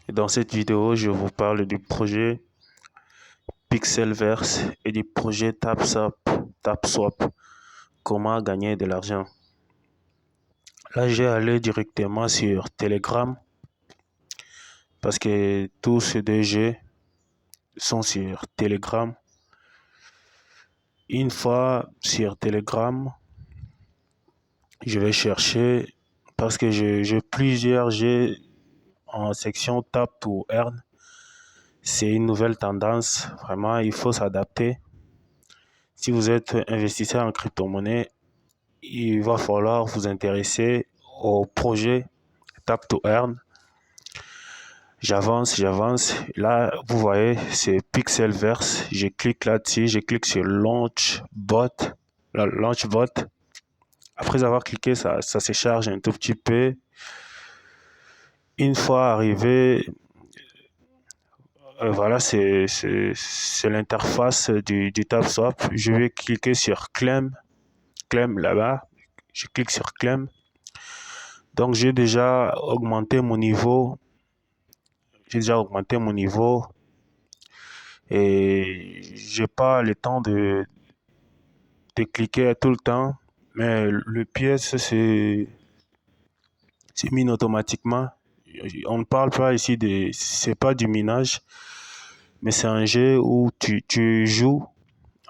Et dans cette vidéo, je vous parle du projet Pixelverse et du projet TapSwap. Comment gagner de l'argent. Là, j'ai allé directement sur Telegram parce que tous ces deux jeux sont sur Telegram. Une fois sur Telegram, je vais chercher parce que j'ai plusieurs jeux en section Tap to Earn. C'est une nouvelle tendance. Vraiment, il faut s'adapter. Si vous êtes investisseur en crypto-monnaie, il va falloir vous intéresser au projet Tap to Earn. J'avance. Là, vous voyez, c'est Pixelverse. Je clique là-dessus, je clique sur Launchbot. Après avoir cliqué, ça se charge un tout petit peu. Une fois arrivé, voilà, c'est l'interface du TapSwap. Je vais cliquer sur Claim là-bas. Je clique sur Claim. Donc, j'ai déjà augmenté mon niveau. Et j'ai pas le temps de cliquer tout le temps. Mais le pièce, c'est mine automatiquement. On ne parle pas ici c'est pas du minage, mais c'est un jeu où tu joues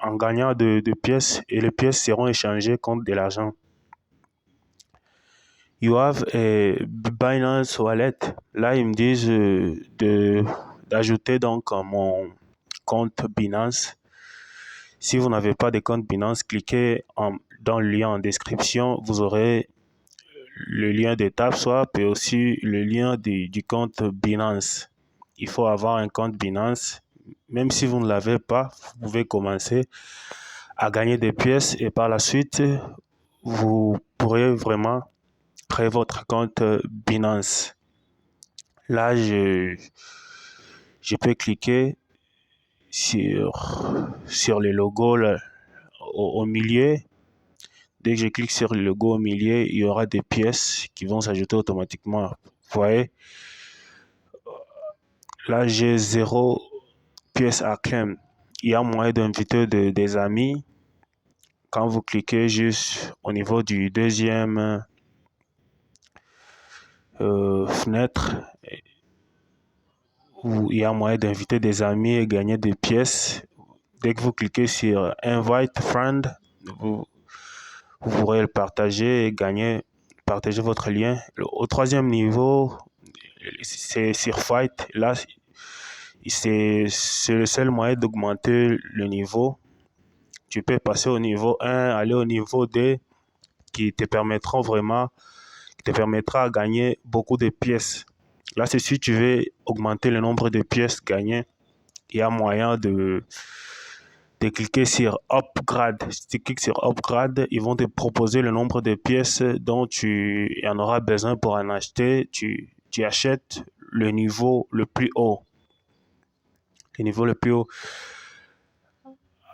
en gagnant de pièces et les pièces seront échangées contre de l'argent. You have a Binance Wallet. Là, ils me disent d'ajouter donc mon compte Binance. Si vous n'avez pas de compte Binance, cliquez dans le lien en description. Vous aurez le lien de TapSwap et aussi le lien du compte Binance. Il faut avoir un compte Binance. Même si vous ne l'avez pas, vous pouvez commencer à gagner des pièces et par la suite, vous pourrez vraiment créer votre compte Binance. Là, je peux cliquer sur le logo là, au milieu. Dès que je clique sur le logo au milieu, il y aura des pièces qui vont s'ajouter automatiquement. Vous voyez, là, j'ai 0 pièce à claim. Il y a moyen d'inviter des amis. Quand vous cliquez juste au niveau du deuxième fenêtre, où il y a moyen d'inviter des amis et gagner des pièces. Dès que vous cliquez sur Invite Friend, vous pourrez le partager et partager votre lien. Au troisième niveau, c'est sur Fight. Là, c'est le seul moyen d'augmenter le niveau. Tu peux passer au niveau 1, aller au niveau 2, qui te permettra à gagner beaucoup de pièces. Là, c'est si tu veux augmenter le nombre de pièces gagnées, il y a moyen de cliquer sur Upgrade. Si tu cliques sur Upgrade, ils vont te proposer le nombre de pièces dont tu en auras besoin pour en acheter. Tu achètes le niveau le plus haut. Le niveau le plus haut.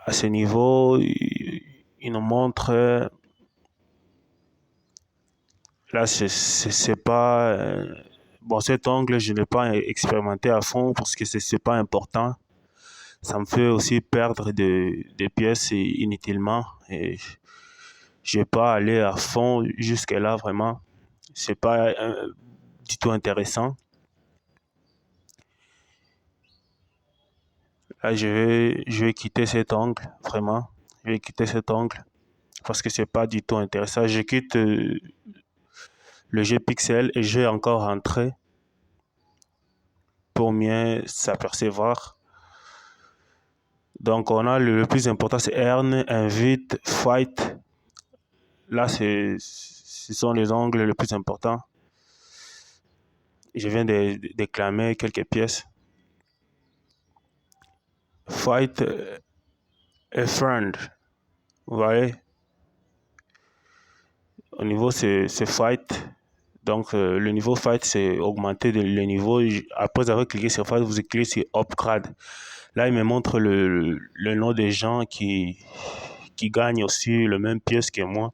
À ce niveau, il nous montre... Là, c'est pas... bon, cet angle, je ne l'ai pas expérimenté à fond parce que c'est pas important. Ça me fait aussi perdre des pièces inutilement. Et je vais pas aller à fond jusque là vraiment. C'est pas du tout intéressant. Là, je vais quitter cet angle vraiment. Je vais quitter cet angle parce que c'est pas du tout intéressant. Je quitte le jeu Pixel et je vais encore rentrer pour mieux s'apercevoir. Donc, on a le plus important, c'est Earn, Invite, Fight. Là, ce sont les angles les plus importants. Je viens de déclamer quelques pièces. Fight a friend. Vous voyez, au niveau, c'est Fight. Donc, le niveau Fight, c'est augmenter le niveau. Après avoir cliqué sur Fight, vous cliquez sur Upgrade. Là, il me montre le nom des gens qui gagnent aussi le même pièce que moi.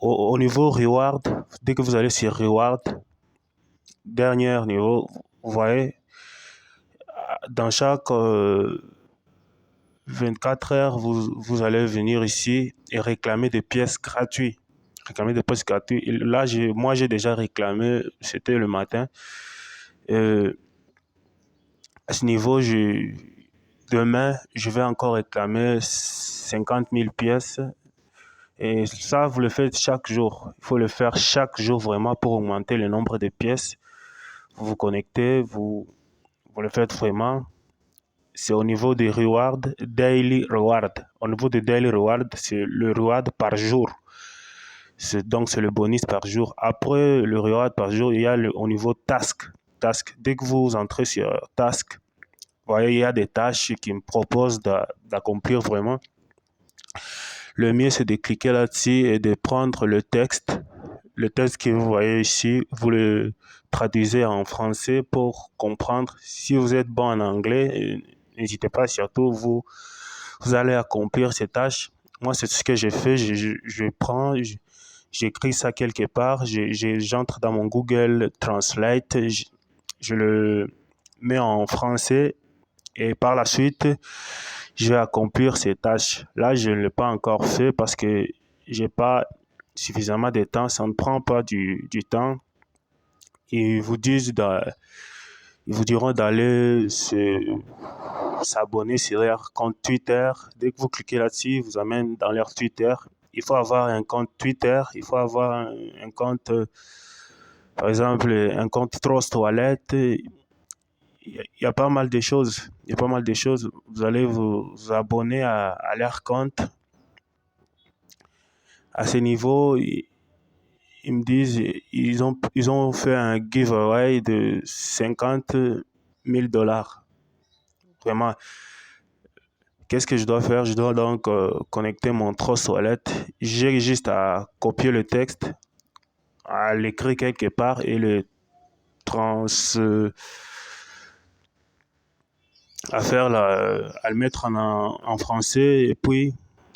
Au niveau Reward, dès que vous allez sur Reward, dernier niveau, Vous voyez, dans chaque 24 heures, vous allez venir ici et réclamer des pièces gratuites. Réclamer des pièces gratuites. Et là, moi, j'ai déjà réclamé, c'était le matin. Euh, à ce niveau, demain, je vais encore réclamer 50 000 pièces. Et ça, vous le faites chaque jour. Il faut le faire chaque jour vraiment pour augmenter le nombre de pièces. Vous vous connectez, vous le faites vraiment. C'est au niveau des rewards, daily reward. Au niveau des daily reward, c'est le reward par jour. Donc, c'est le bonus par jour. Après le reward par jour, il y a au niveau task. Dès que vous entrez sur task, vous voyez, il y a des tâches qui me proposent d'accomplir vraiment. Le mieux, c'est de cliquer là-dessus et de prendre le texte. Le texte que vous voyez ici, vous le traduisez en français pour comprendre. Si vous êtes bon en anglais, n'hésitez pas, surtout, vous allez accomplir ces tâches. Moi, c'est ce que j'ai fait. J'écris ça quelque part, j'entre dans mon Google Translate, je le mets en français et par la suite, je vais accomplir ces tâches. Là, je ne l'ai pas encore fait parce que j'ai pas suffisamment de temps. Ça ne prend pas du temps. Ils vous ils vous diront d'aller s'abonner sur leur compte Twitter. Dès que vous cliquez là-dessus, ils vous amène dans leur Twitter. Il faut avoir un compte Twitter. Il faut avoir un compte, par exemple, un compte Trust Wallet. Il y a pas mal de choses. Il y a pas mal de choses. Vous allez vous abonner à leur compte. À ce niveau, ils me disent, ils ont fait un giveaway de 50 000 dollars. Vraiment. Qu'est-ce que je dois faire? Je dois donc connecter mon Trust Wallet. J'ai juste à copier le texte, à l'écrire quelque part et à le mettre en français et puis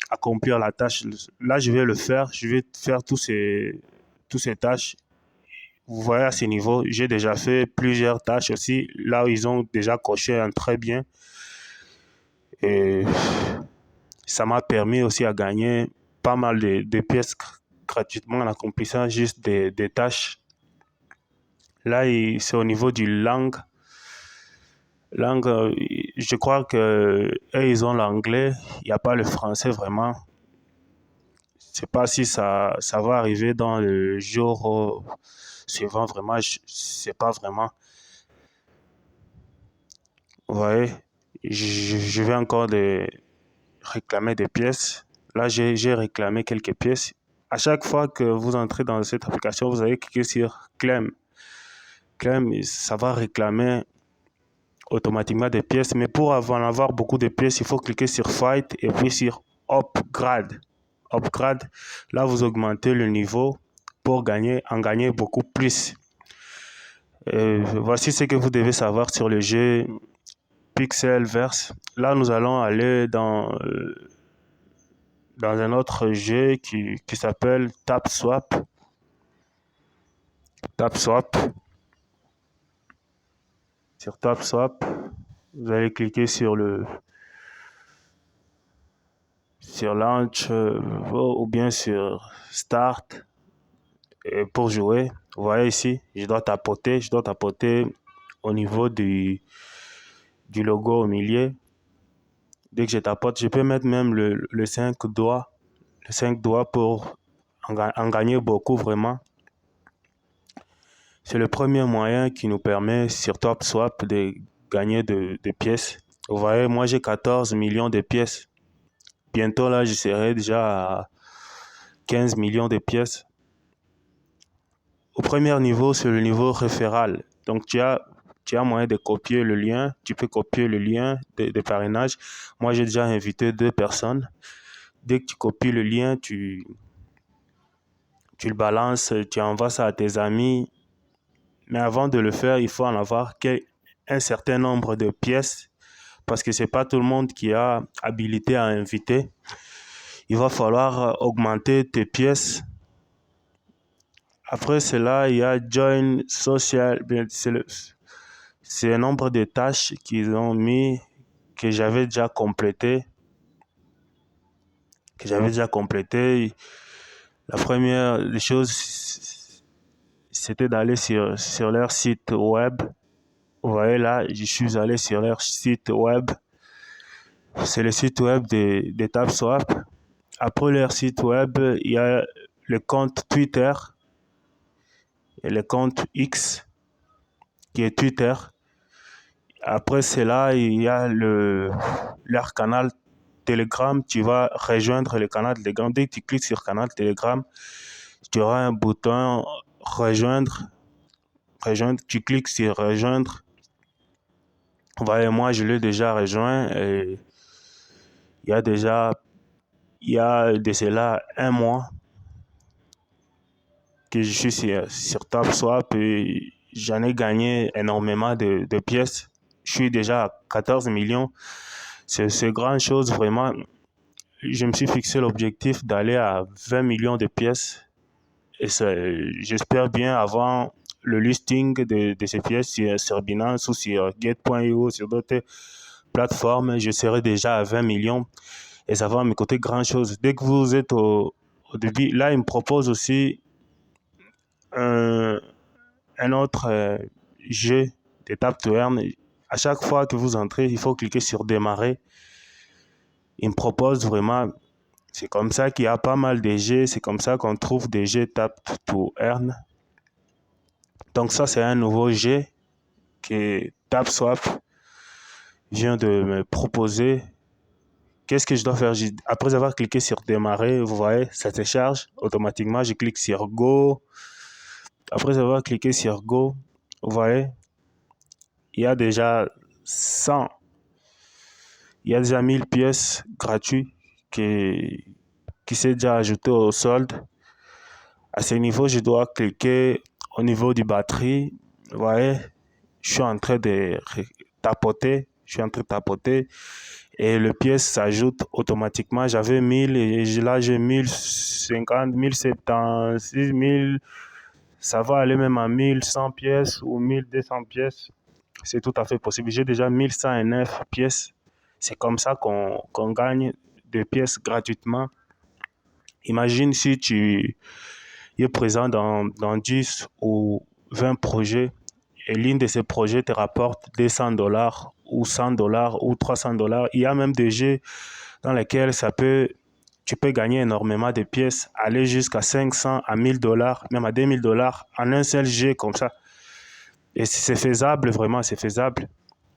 accomplir la tâche. Là, je vais le faire. Je vais faire toutes ces tâches. Vous voyez, à ce niveau, j'ai déjà fait plusieurs tâches aussi. Là où ils ont déjà coché un très bien. Et ça m'a permis aussi à gagner pas mal de pièces gratuitement en accomplissant juste des tâches. Là, c'est au niveau du langue. Je crois que eux, ils ont l'anglais. Il n'y a pas le français vraiment. Je sais pas si ça va arriver dans le jour suivant. Vraiment, je sais pas vraiment. Vous voyez, je vais encore réclamer des pièces. Là, j'ai réclamé quelques pièces. À chaque fois que vous entrez dans cette application, vous allez cliquer sur Claim. Claim, ça va réclamer automatiquement des pièces. Mais pour en avoir beaucoup de pièces, il faut cliquer sur Fight et puis sur Upgrade. Upgrade, là, vous augmentez le niveau pour en gagner beaucoup plus. Voici ce que vous devez savoir sur le jeu Pixelverse. Là, nous allons aller dans un autre jeu qui s'appelle TapSwap. TapSwap. Sur TapSwap, vous allez cliquer sur Launch ou bien sur Start pour jouer. Vous voyez ici, je dois tapoter au niveau du logo au milieu. Dès que je tapote, je peux mettre même le 5 doigts, pour en gagner beaucoup vraiment. C'est le premier moyen qui nous permet sur TopSwap de gagner des pièces. Vous voyez, moi j'ai 14 millions de pièces. Bientôt là, je serai déjà à 15 millions de pièces. Au premier niveau, c'est le niveau référal. Donc tu as moyen de copier le lien. Tu peux copier le lien de parrainage. Moi, j'ai déjà invité 2 personnes. Dès que tu copies le lien, tu le balances, tu envoies ça à tes amis. Mais avant de le faire, il faut en avoir un certain nombre de pièces parce que c'est pas tout le monde qui a habilité à inviter. Il va falloir augmenter tes pièces. Après cela, il y a Join Social. C'est C'est un nombre de tâches qu'ils ont mis que j'avais déjà complété. La première des choses, c'était d'aller sur leur site web. Vous voyez là, je suis allé sur leur site web. C'est le site web de TapSwap. Après leur site web, il y a le compte Twitter et le compte X qui est Twitter. Après cela, il y a leur canal Telegram. Tu vas rejoindre le canal Telegram. Dès que tu cliques sur canal Telegram, tu auras un bouton rejoindre. Tu cliques sur rejoindre. Voilà, moi, je l'ai déjà rejoint. Et il y a de cela un mois que je suis sur TapSwap et j'en ai gagné énormément de pièces. Je suis déjà à 14 millions. C'est grand chose, vraiment. Je me suis fixé l'objectif d'aller à 20 millions de pièces. Et j'espère bien avant le listing de ces pièces sur Binance ou sur Get.io, sur d'autres plateformes, je serai déjà à 20 millions. Et ça va me coûter grand chose. Dès que vous êtes au début, là, il me propose aussi un autre jeu de Tap to Earn. À chaque fois que vous entrez, il faut cliquer sur démarrer. Il me propose vraiment, c'est comme ça qu'il y a pas mal de jeux, c'est comme ça qu'on trouve des jeux Tap to Earn. Donc ça, c'est un nouveau jeu que TapSwap vient de me proposer. Qu'est-ce que je dois faire? Après avoir cliqué sur démarrer, vous voyez, ça se charge automatiquement. Je clique sur Go. Après avoir cliqué sur Go, vous voyez, il y a déjà 100, il y a déjà 1000 pièces gratuites qui s'est déjà ajouté au solde. À ce niveau, je dois cliquer au niveau du batterie. Vous voyez, je suis en train de tapoter. Et le pièce s'ajoute automatiquement. J'avais 1000 et là j'ai 1050, 1076, 1000. Ça va aller même à 1100 pièces ou 1200 pièces. C'est tout à fait possible. J'ai déjà 1109 pièces. C'est comme ça qu'on gagne des pièces gratuitement. Imagine si tu es présent dans 10 ou 20 projets et l'un de ces projets te rapporte 200 dollars ou 100 dollars ou 300 dollars. Il y a même des jeux dans lesquels tu peux gagner énormément de pièces, aller jusqu'à 500, à 1000 dollars, même à 2000 dollars en un seul jeu comme ça. Et c'est faisable, vraiment, c'est faisable.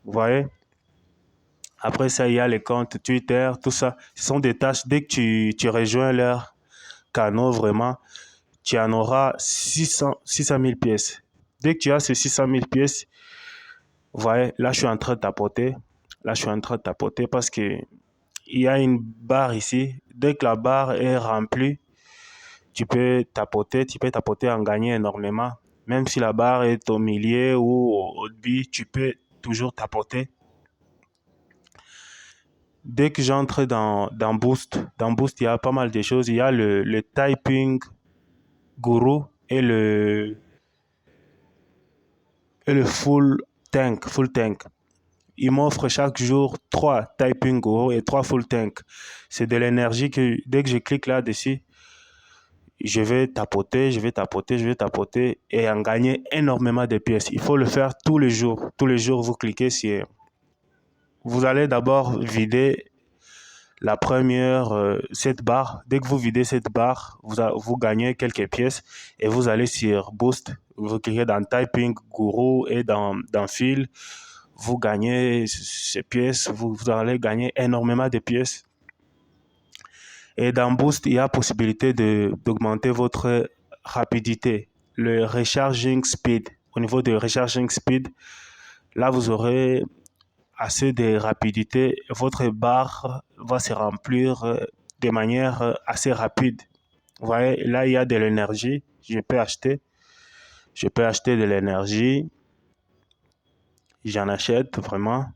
Vous voyez? Après ça, il y a les comptes Twitter, tout ça. Ce sont des tâches. Dès que tu rejoins leur canal, vraiment, tu en auras 600 000 pièces. Dès que tu as ces 600 000 pièces, vous voyez, là, je suis en train de tapoter. Là, je suis en train de tapoter parce que il y a une barre ici. Dès que la barre est remplie, tu peux tapoter en gagner énormément. Même si la barre est au milieu ou au début, tu peux toujours tapoter. Dès que j'entre dans Boost, il y a pas mal de choses. Il y a le Typing Guru et le Full Tank. Il m'offre chaque jour 3 Typing Guru et 3 Full Tank. C'est de l'énergie que dès que je clique là-dessus, je vais tapoter et en gagner énormément de pièces. Il faut le faire tous les jours. Tous les jours, vous cliquez sur... Vous allez d'abord vider la première, cette barre. Dès que vous videz cette barre, vous gagnez quelques pièces et vous allez sur Boost. Vous cliquez dans Typing Guru et dans Fill. Vous gagnez ces pièces. Vous allez gagner énormément de pièces. Et dans Boost, il y a possibilité d'augmenter votre rapidité, le recharging speed. Au niveau de recharging speed, là, vous aurez assez de rapidité. Votre barre va se remplir de manière assez rapide. Vous voyez, là, il y a de l'énergie. Je peux acheter de l'énergie. J'en achète vraiment.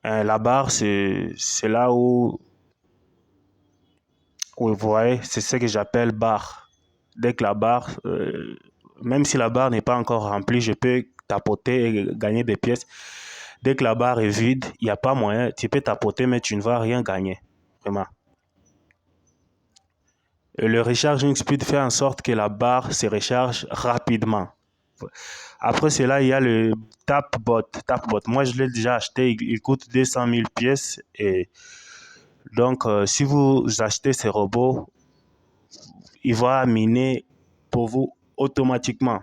La barre, c'est là où vous voyez, c'est ce que j'appelle barre. Dès que la barre même si la barre n'est pas encore remplie, je peux tapoter et gagner des pièces. Dès que la barre est vide, il n'y a pas moyen. Tu peux tapoter, mais tu ne vas rien gagner. Vraiment. Et le recharging speed fait en sorte que la barre se recharge rapidement. Après cela, il y a le Tapbot. Tapbot. Moi, je l'ai déjà acheté. Il coûte 200 000 pièces. Et donc, si vous achetez ces robots, il va miner pour vous automatiquement.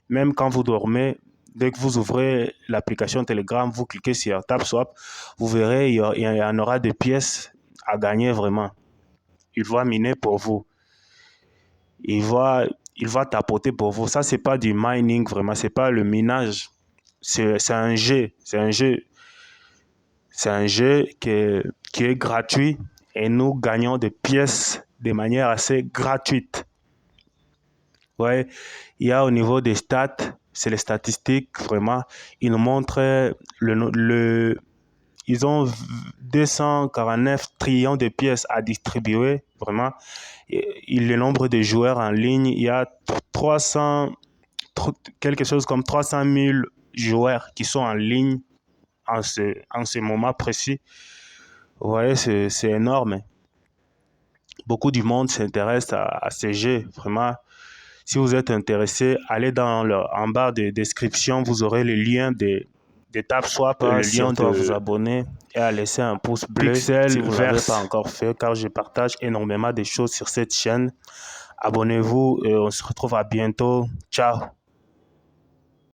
Même quand vous dormez, dès que vous ouvrez l'application Telegram, vous cliquez sur TapSwap, vous verrez, il y en aura des pièces à gagner vraiment. Il va miner pour vous. Il va tapoter pour vous. Ça, c'est pas du mining vraiment, c'est pas le minage. C'est un jeu. C'est un jeu. C'est un jeu qui est gratuit et nous gagnons des pièces de manière assez gratuite. Ouais, il y a au niveau des stats, c'est les statistiques vraiment. Ils nous montrent ils ont 249 trillions de pièces à distribuer vraiment. Et le nombre de joueurs en ligne, il y a 300, quelque chose comme 300 000 joueurs qui sont en ligne en ce moment précis. Vous voyez, c'est énorme. Beaucoup du monde s'intéresse à ces jeux, vraiment. Si vous êtes intéressé, allez en bas de description, vous aurez le lien de TapSwap, le lien de vous abonner et à laisser un pouce bleu si vous ne l'avez pas encore fait, car je partage énormément de choses sur cette chaîne. Abonnez-vous et on se retrouve à bientôt. Ciao!